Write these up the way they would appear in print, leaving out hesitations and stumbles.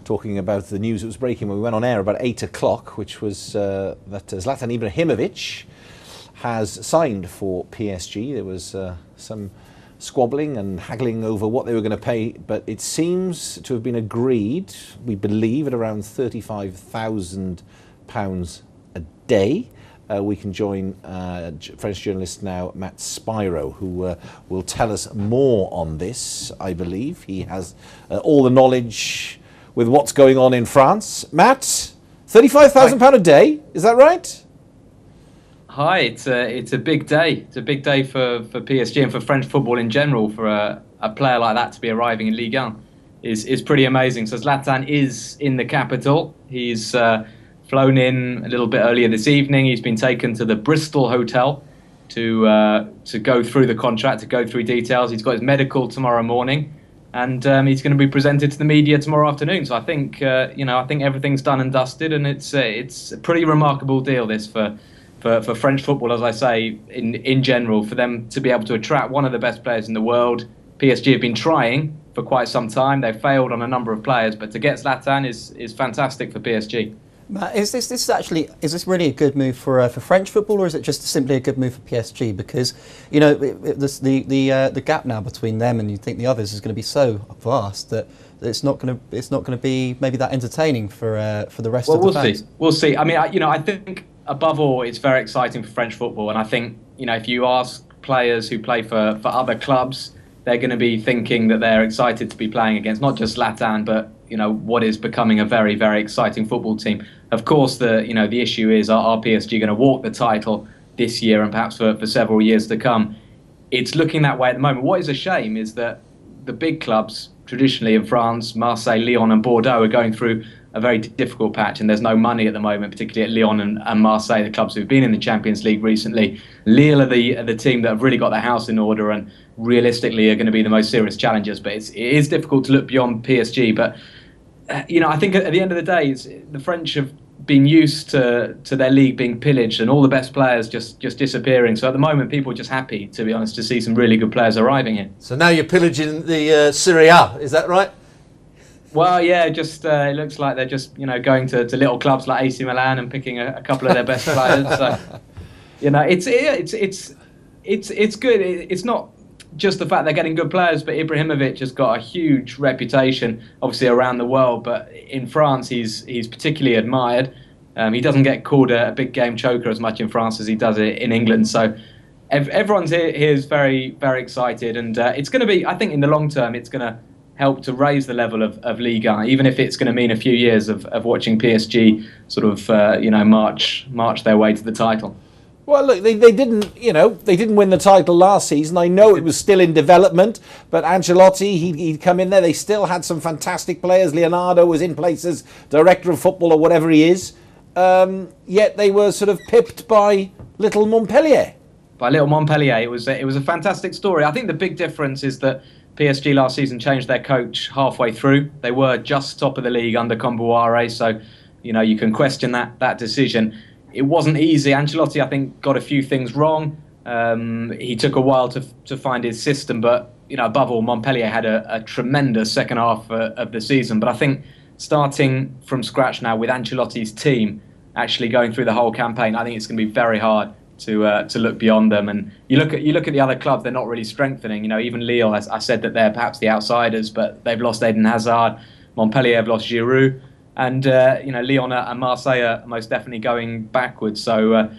talking about the news that was breaking when we went on air about 8 o'clock, which was that Zlatan Ibrahimovic has signed for PSG. There was some squabbling and haggling over what they were going to pay, but it seems to have been agreed, we believe, at around £35,000 a day. We can join French journalist now, Matt Spiro, who will tell us more on this, I believe. He has all the knowledge with what's going on in France. Matt, £35,000 a day, is that right? Hi, it's a big day. It's a big day for PSG and for French football in general. For a player like that to be arriving in Ligue 1 is pretty amazing. So Zlatan is in the capital. He's flown in a little bit earlier this evening. He's been taken to the Bristol hotel to go through the contract, to go through details. He's got his medical tomorrow morning, and he's going to be presented to the media tomorrow afternoon. So I think I think everything's done and dusted, and it's a pretty remarkable deal this for French football, as I say, in general, for them to be able to attract one of the best players in the world. PSG have been trying for quite some time. They've failed on a number of players, but to get Zlatan is fantastic for PSG. Matt, is this really a good move for French football, or is it just simply a good move for PSG? Because the gap now between them and you think the others is going to be so vast that it's not going to be maybe that entertaining for the rest of the fans. We'll see. I mean, I think above all, it's very exciting for French football, and I think if you ask players who play for other clubs, they're going to be thinking that they're excited to be playing against not just Zlatan, but what is becoming a very, very exciting football team. Of course, the issue is, are PSG going to walk the title this year and perhaps for several years to come? It's looking that way at the moment. What is a shame is that the big clubs traditionally in France, Marseille, Lyon and Bordeaux, are going through a very difficult patch, and there's no money at the moment, particularly at Lyon and Marseille, the clubs who've been in the Champions League recently. Lille are the team that have really got their house in order and realistically are going to be the most serious challengers. But it is difficult to look beyond PSG. But I think at the end of the day, the French have been used to their league being pillaged and all the best players just disappearing. So at the moment, people are just happy, to be honest, to see some really good players arriving in. So now you're pillaging the Serie A, is that right? Well, yeah, just it looks like they're just going to little clubs like AC Milan and picking a couple of their best players. So it's good. It's not just the fact they're getting good players, but Ibrahimovic has got a huge reputation, obviously around the world, but in France he's particularly admired. He doesn't get called a big game choker as much in France as he does it in England. So everyone's here is very, very excited, and it's going to be, I think, in the long term, it's going to help to raise the level of Ligue 1, even if it's going to mean a few years of watching PSG sort of march their way to the title. Well, look, they didn't win the title last season. I know it was still in development, but Ancelotti, he'd come in there. They still had some fantastic players. Leonardo was in place as director of football or whatever he is. Yet they were sort of pipped by little Montpellier. By little Montpellier, it was a fantastic story. I think the big difference is that PSG last season changed their coach halfway through. They were just top of the league under Comboiré, so you can question that decision. It wasn't easy. Ancelotti, I think, got a few things wrong. He took a while to find his system, but above all, Montpellier had a tremendous second half of the season. But I think starting from scratch now with Ancelotti's team actually going through the whole campaign, I think it's going to be very hard to look beyond them. And you look at the other clubs; they're not really strengthening. Even Lille, I said that they're perhaps the outsiders, but they've lost Eden Hazard. Montpellier have lost Giroud. And Lyon and Marseille are most definitely going backwards. So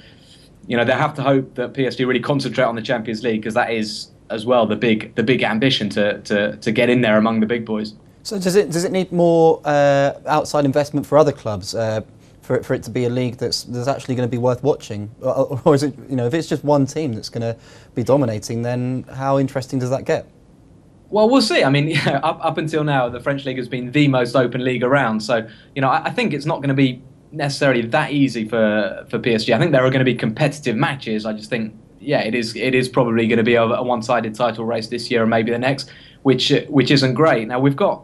they have to hope that PSG really concentrate on the Champions League, because that is as well the big ambition to get in there among the big boys. So does it need more outside investment for other clubs for it to be a league that's actually going to be worth watching, or is it if it's just one team that's going to be dominating, then how interesting does that get? Well, we'll see. I mean, up until now, the French league has been the most open league around. So, I think it's not going to be necessarily that easy for PSG. I think there are going to be competitive matches. I just think, it is probably going to be a one-sided title race this year and maybe the next, which isn't great. Now, we've got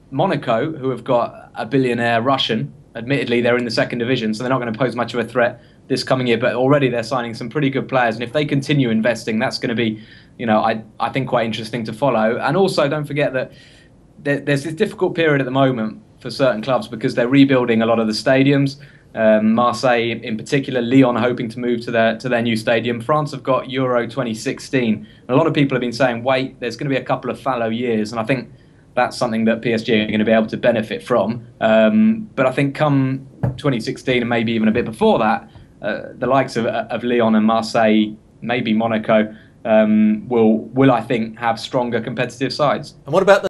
Monaco, who have got a billionaire Russian. Admittedly, they're in the second division, so they're not going to pose much of a threat this coming year. But already they're signing some pretty good players, and if they continue investing, that's going to be, I think quite interesting to follow. And also, don't forget that there's this difficult period at the moment for certain clubs because they're rebuilding a lot of the stadiums. Marseille in particular, Lyon are hoping to move to their new stadium. France have got Euro 2016. And a lot of people have been saying, wait, there's going to be a couple of fallow years. And I think that's something that PSG are going to be able to benefit from. But I think come 2016 and maybe even a bit before that, the likes of Lyon and Marseille, maybe Monaco, will I think have stronger competitive sides. And what about the